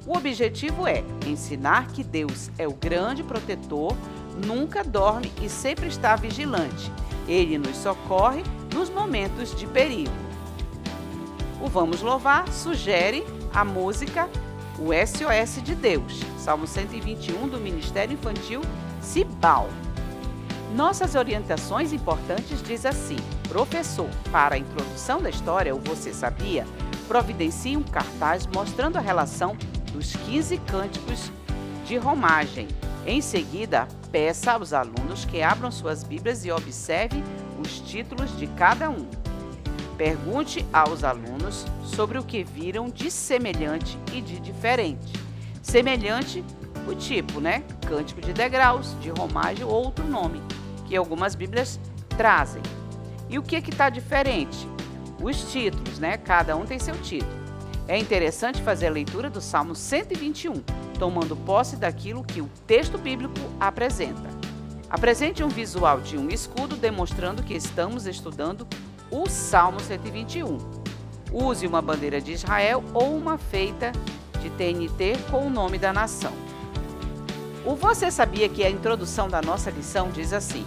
O objetivo é ensinar que Deus é o grande protetor, nunca dorme e sempre está vigilante. Ele nos socorre nos momentos de perigo. O Vamos Louvar sugere a música O SOS de Deus, Salmo 121 do Ministério Infantil Cibal. Nossas orientações importantes diz assim: professor, para a introdução da história, o Você Sabia, providencie um cartaz mostrando a relação dos 15 cânticos de romagem. Em seguida, peça aos alunos que abram suas Bíblias e observem os títulos de cada um. Pergunte aos alunos sobre o que viram de semelhante e de diferente. Semelhante, o tipo, né? Cântico de degraus, de romagem ou outro nome, que algumas Bíblias trazem. E o que está diferente? Os títulos, né? Cada um tem seu título. É interessante fazer a leitura do Salmo 121, tomando posse daquilo que o texto bíblico apresenta. Apresente um visual de um escudo demonstrando que estamos estudando o Salmo 121. Use uma bandeira de Israel ou uma feita de TNT com o nome da nação. O Você Sabia que a introdução da nossa lição diz assim: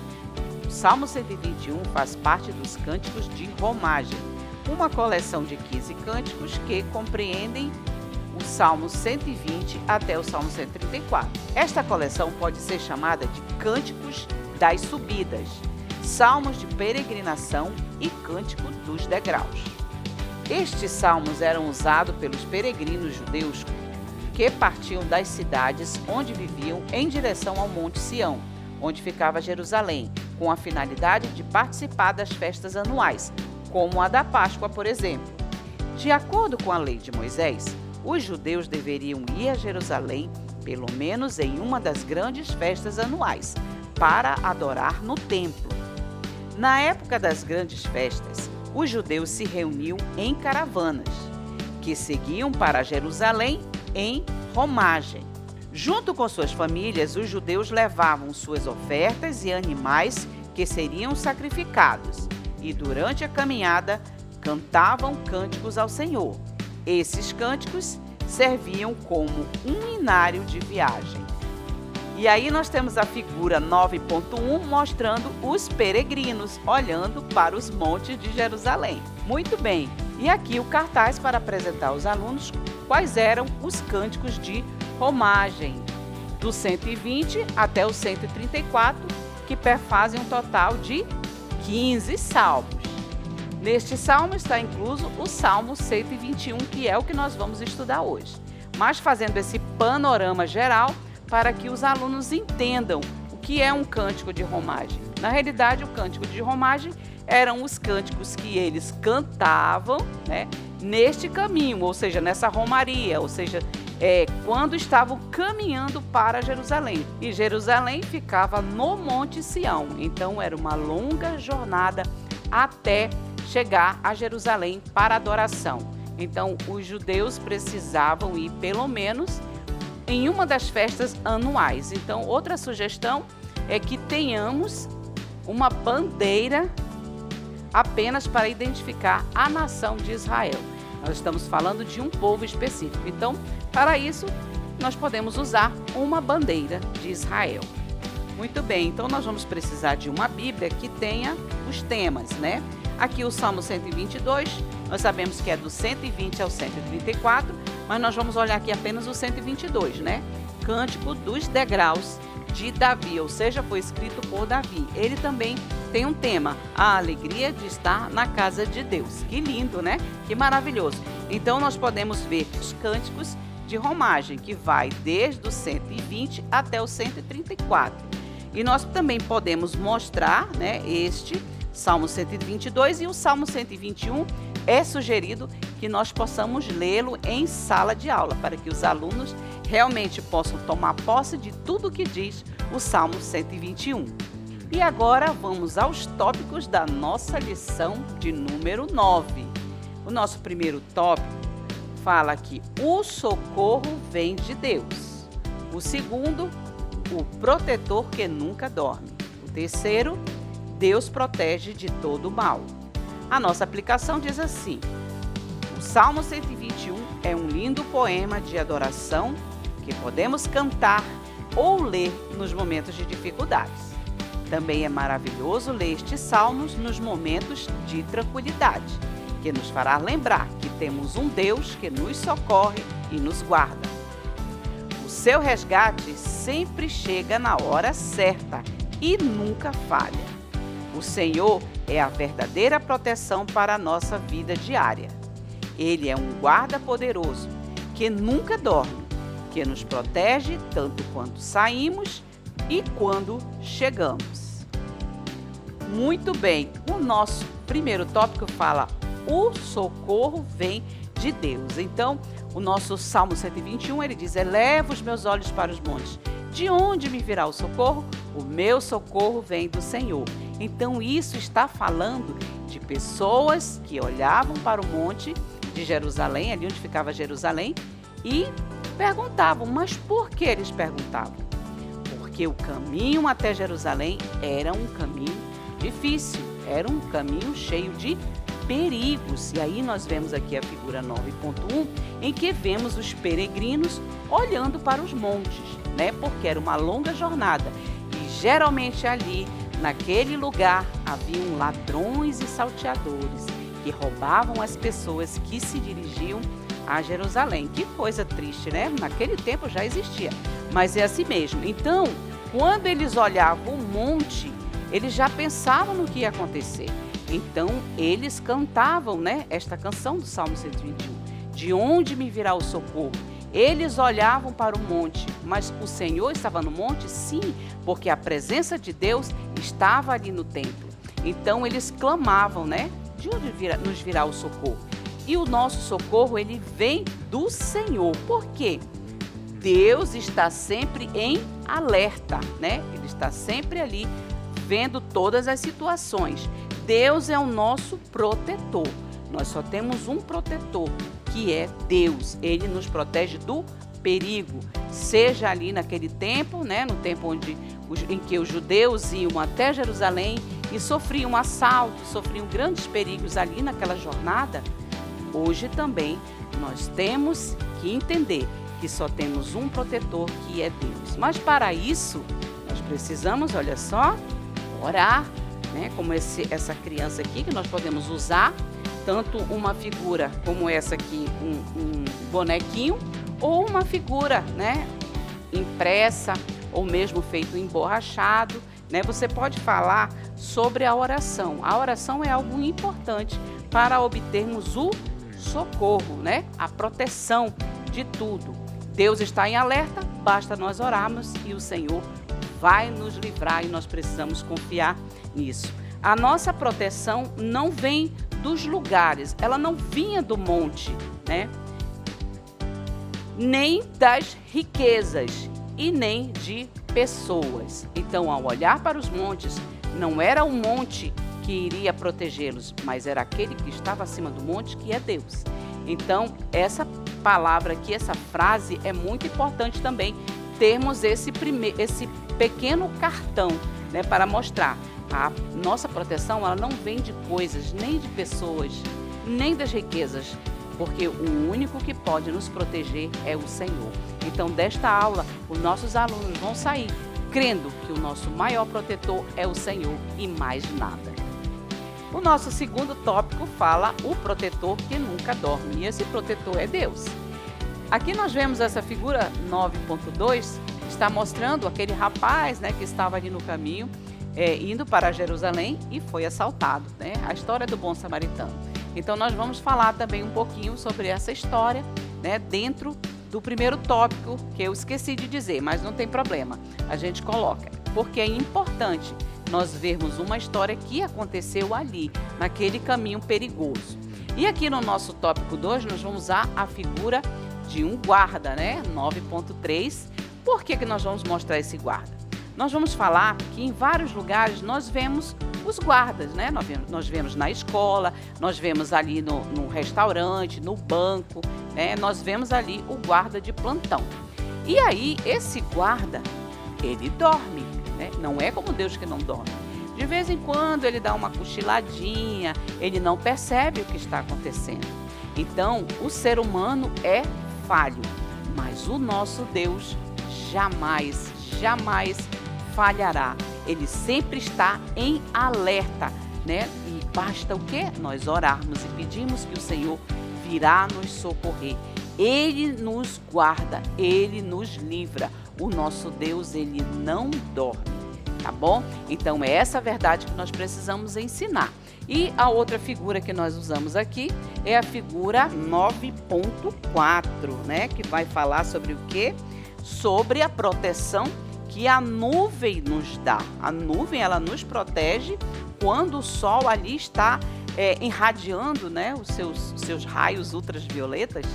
o Salmo 121 faz parte dos cânticos de romagem, uma coleção de 15 cânticos que compreendem o Salmo 120 até o Salmo 134. Esta coleção pode ser chamada de Cânticos das Subidas, Salmos de Peregrinação e Cântico dos Degraus. Estes salmos eram usados pelos peregrinos judeus que partiam das cidades onde viviam em direção ao Monte Sião, onde ficava Jerusalém, com a finalidade de participar das festas anuais, como a da Páscoa, por exemplo. De acordo com a lei de Moisés, os judeus deveriam ir a Jerusalém pelo menos em uma das grandes festas anuais, para adorar no templo. Na época das grandes festas, os judeus se reuniam em caravanas, que seguiam para Jerusalém em romagem. Junto com suas famílias, os judeus levavam suas ofertas e animais que seriam sacrificados, e durante a caminhada cantavam cânticos ao Senhor. Esses cânticos serviam como um inário de viagem. E aí nós temos a figura 9.1 mostrando os peregrinos olhando para os montes de Jerusalém. Muito bem, e aqui o cartaz para apresentar aos alunos quais eram os cânticos de romagem, do 120 até o 134, que perfazem um total de 15 salmos. Neste salmo está incluso o Salmo 121, que é o que nós vamos estudar hoje. Mas fazendo esse panorama geral para que os alunos entendam o que é um cântico de romagem. Na realidade, o cântico de romagem eram os cânticos que eles cantavam, né, neste caminho, ou seja, nessa romaria, ou seja, quando estavam caminhando para Jerusalém. E Jerusalém ficava no Monte Sião, então era uma longa jornada até chegar a Jerusalém para adoração. Então, os judeus precisavam ir pelo menos em uma das festas anuais. Então, outra sugestão é que tenhamos uma bandeira apenas para identificar a nação de Israel. Nós estamos falando de um povo específico. Então, para isso, nós podemos usar uma bandeira de Israel. Muito bem, então nós vamos precisar de uma Bíblia que tenha os temas, né? Aqui o Salmo 122, nós sabemos que é do 120 ao 134, mas nós vamos olhar aqui apenas o 122, né? Cântico dos Degraus de Davi, ou seja, foi escrito por Davi. Ele também tem um tema, a alegria de estar na casa de Deus. Que lindo, né? Que maravilhoso. Então nós podemos ver os cânticos de romagem, que vai desde o 120 até o 134. E nós também podemos mostrar, né, este Salmo 122 e o Salmo 121 é sugerido que nós possamos lê-lo em sala de aula, para que os alunos realmente possam tomar posse de tudo que diz o Salmo 121. E agora vamos aos tópicos da nossa lição de número 9. O nosso primeiro tópico fala que o socorro vem de Deus. O segundo, o protetor que nunca dorme. O terceiro, Deus protege de todo mal. A nossa aplicação diz assim: o Salmo 121 é um lindo poema de adoração que podemos cantar ou ler nos momentos de dificuldades. Também é maravilhoso ler estes salmos nos momentos de tranquilidade, que nos fará lembrar que temos um Deus que nos socorre e nos guarda. O seu resgate sempre chega na hora certa e nunca falha. O Senhor é a verdadeira proteção para a nossa vida diária. Ele é um guarda poderoso que nunca dorme, que nos protege tanto quando saímos e quando chegamos. Muito bem, o nosso primeiro tópico fala: o socorro vem de Deus. Então, o nosso Salmo 121, ele diz: eleva os meus olhos para os montes. De onde me virá o socorro? O meu socorro vem do Senhor. Então, isso está falando de pessoas que olhavam para o monte de Jerusalém, ali onde ficava Jerusalém, e perguntavam. Mas por que eles perguntavam? Porque o caminho até Jerusalém era um caminho difícil, era um caminho cheio de perigos. E aí nós vemos aqui a figura 9.1, em que vemos os peregrinos olhando para os montes, né? Porque era uma longa jornada. E geralmente ali, naquele lugar, haviam ladrões e salteadores que roubavam as pessoas que se dirigiam a Jerusalém. Que coisa triste, né? Naquele tempo já existia, mas é assim mesmo. Então, quando eles olhavam o monte, eles já pensavam no que ia acontecer. Então, eles cantavam, né, esta canção do Salmo 121. De onde me virá o socorro? Eles olhavam para o monte, mas o Senhor estava no monte? Sim, porque a presença de Deus estava ali no templo. Então, eles clamavam, né? De onde nos virá o socorro? E o nosso socorro, ele vem do Senhor. Por quê? Deus está sempre em alerta, né? Ele está sempre ali vendo todas as situações. Deus é o nosso protetor. Nós só temos um protetor, que é Deus. Ele nos protege do perigo, seja ali naquele tempo, né? No tempo em que os judeus iam até Jerusalém e sofriam assaltos, sofriam grandes perigos ali naquela jornada. Hoje também nós temos que entender que só temos um protetor, que é Deus. Mas para isso, nós precisamos, olha só, orar, né? Como essa criança aqui, que nós podemos usar tanto uma figura como essa aqui, um bonequinho, ou uma figura, né, impressa, ou mesmo feito emborrachado, né? Você pode falar sobre a oração. A oração é algo importante para obtermos o socorro, né? A proteção de tudo. Deus está em alerta, basta nós orarmos e o Senhor vai nos livrar, e nós precisamos confiar nisso. A nossa proteção não vem dos lugares, ela não vinha do monte, né? Nem das riquezas e nem de pessoas. Então, ao olhar para os montes, não era o monte que iria protegê-los, mas era aquele que estava acima do monte, que é Deus. Então, essa palavra aqui, essa frase é muito importante também, termos esse pequeno cartão, né, para mostrar. A nossa proteção, ela não vem de coisas, nem de pessoas, nem das riquezas, porque o único que pode nos proteger é o Senhor. Então, desta aula, os nossos alunos vão sair crendo que o nosso maior protetor é o Senhor e mais nada. O nosso segundo tópico fala o protetor que nunca dorme, e esse protetor é Deus. Aqui nós vemos essa figura 9.2, está mostrando aquele rapaz, né, que estava ali no caminho, indo para Jerusalém e foi assaltado, né? A história do bom samaritano. Então nós vamos falar também um pouquinho sobre essa história, né, dentro do primeiro tópico, que eu esqueci de dizer, mas não tem problema, a gente coloca, porque é importante nós vermos uma história que aconteceu ali, naquele caminho perigoso. E aqui no nosso tópico 2, nós vamos usar a figura de um guarda, né? 9.3. Por que nós vamos mostrar esse guarda? Nós vamos falar que em vários lugares nós vemos os guardas, né? Nós vemos na escola, nós vemos ali no restaurante, no banco, né? Nós vemos ali o guarda de plantão. E aí, esse guarda, ele dorme, né? Não é como Deus que não dorme. De vez em quando ele dá uma cochiladinha, ele não percebe o que está acontecendo. Então, o ser humano é falho, mas o nosso Deus jamais falhará. Ele sempre está em alerta, né? E basta o quê? Nós orarmos e pedimos que o Senhor virá nos socorrer. Ele nos guarda, Ele nos livra. O nosso Deus, Ele não dorme, tá bom? Então é essa verdade que nós precisamos ensinar. E a outra figura que nós usamos aqui é a figura 9.4, né? Que vai falar sobre o quê? Sobre a proteção que a nuvem nos dá. A nuvem, ela nos protege quando o sol ali está irradiando, né, os seus raios ultravioletas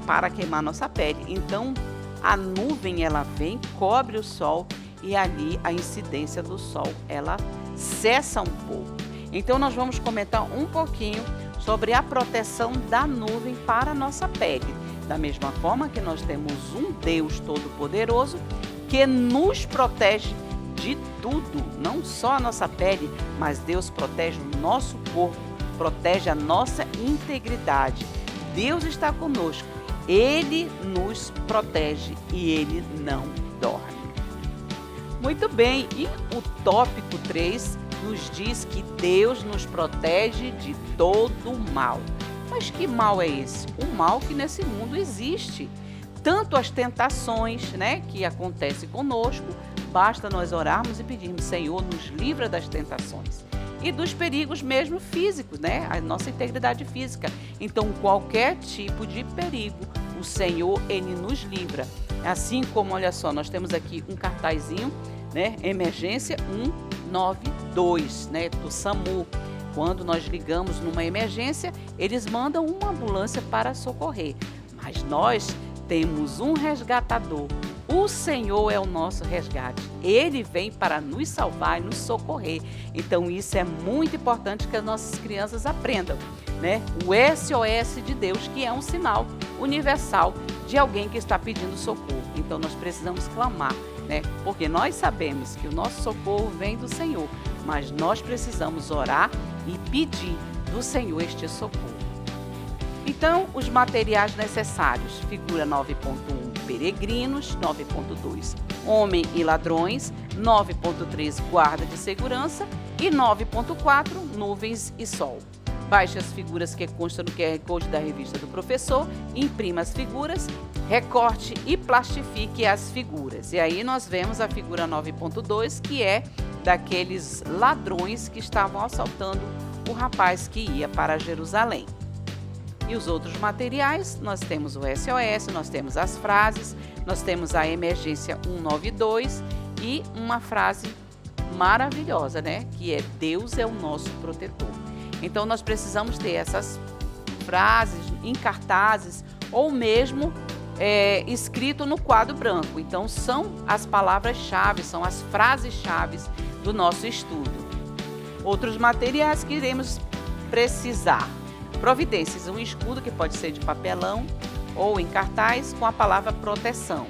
para queimar nossa pele. Então, a nuvem, ela vem, cobre o sol e ali a incidência do sol, ela cessa um pouco. Então, nós vamos comentar um pouquinho sobre a proteção da nuvem para a nossa pele. Da mesma forma que nós temos um Deus Todo-Poderoso que nos protege de tudo, não só a nossa pele, mas Deus protege o nosso corpo, protege a nossa integridade. Deus está conosco, Ele nos protege e Ele não dorme. Muito bem, e o tópico 3 nos diz que Deus nos protege de todo o mal. Mas que mal é esse? O mal que nesse mundo existe. Tanto as tentações, né, que acontecem conosco, basta nós orarmos e pedirmos, Senhor, nos livra das tentações. E dos perigos mesmo físicos, né, a nossa integridade física. Então, qualquer tipo de perigo, o Senhor, Ele nos livra. Assim como, olha só, nós temos aqui um cartazinho, né, emergência 192, né, do SAMU. Quando nós ligamos numa emergência, eles mandam uma ambulância para socorrer. Mas nós temos um resgatador. O Senhor é o nosso resgate. Ele vem para nos salvar e nos socorrer. Então isso é muito importante que as nossas crianças aprendam, né? O SOS de Deus, que é um sinal universal de alguém que está pedindo socorro. Então nós precisamos clamar, né? Porque nós sabemos que o nosso socorro vem do Senhor, mas nós precisamos orar e pedir do Senhor este socorro. Então, os materiais necessários, figura 9.1, peregrinos, 9.2, homem e ladrões, 9.3, guarda de segurança e 9.4, nuvens e sol. Baixe as figuras que constam no QR Code da revista do professor, imprima as figuras, recorte e plastifique as figuras. E aí nós vemos a figura 9.2, que é daqueles ladrões que estavam assaltando o rapaz que ia para Jerusalém. E os outros materiais, nós temos o SOS, nós temos as frases, nós temos a emergência 192 e uma frase maravilhosa, né? Que é Deus é o nosso protetor. Então nós precisamos ter essas frases em cartazes ou mesmo escrito no quadro branco. Então são as palavras-chave, são as frases-chave do nosso estudo. Outros materiais que iremos precisar. Providências, um escudo que pode ser de papelão ou em cartaz com a palavra proteção.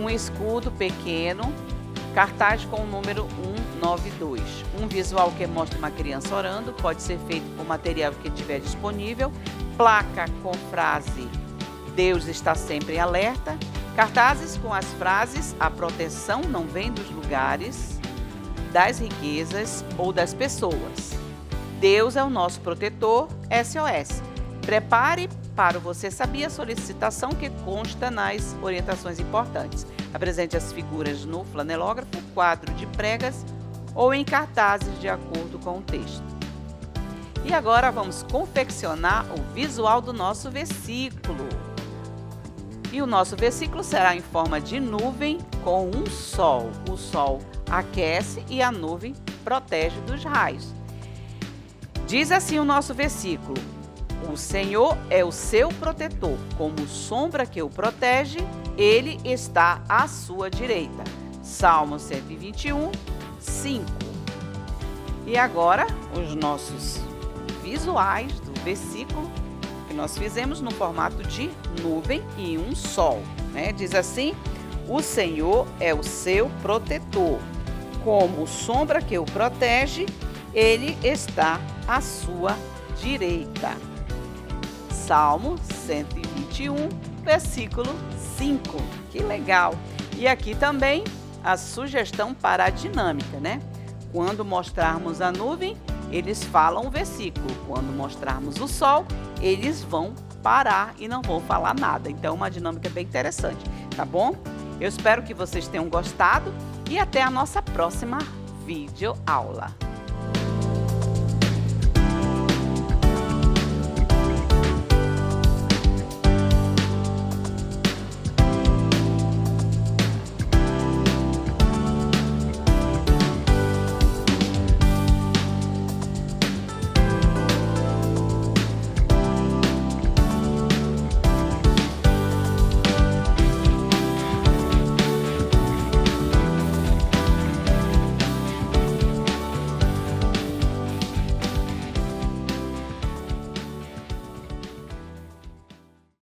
Um escudo pequeno, cartaz com o número 192. Um visual que mostra uma criança orando, pode ser feito com material que tiver disponível. Placa com frase Deus está sempre em alerta. Cartazes com as frases a proteção não vem dos lugares, das riquezas ou das pessoas. Deus é o nosso protetor, SOS. Prepare para o Você Sabia solicitação que consta nas orientações importantes. Apresente as figuras no flanelógrafo, quadro de pregas ou em cartazes de acordo com o texto. E agora vamos confeccionar o visual do nosso versículo. E o nosso versículo será em forma de nuvem com um sol. O sol aquece e a nuvem protege dos raios. Diz assim o nosso versículo: O Senhor é o seu protetor, como sombra que o protege, Ele está à sua direita. Salmo 121, 5. E agora, os nossos visuais do versículo que nós fizemos no formato de nuvem e um sol, né? Diz assim: o Senhor é o seu protetor, como sombra que o protege, Ele está à sua direita. Salmo 121, versículo 5. Que legal! E aqui também a sugestão para a dinâmica, né? Quando mostrarmos a nuvem, eles falam o versículo. Quando mostrarmos o sol, eles vão parar e não vão falar nada. Então, uma dinâmica bem interessante, tá bom? Eu espero que vocês tenham gostado e até a nossa próxima videoaula.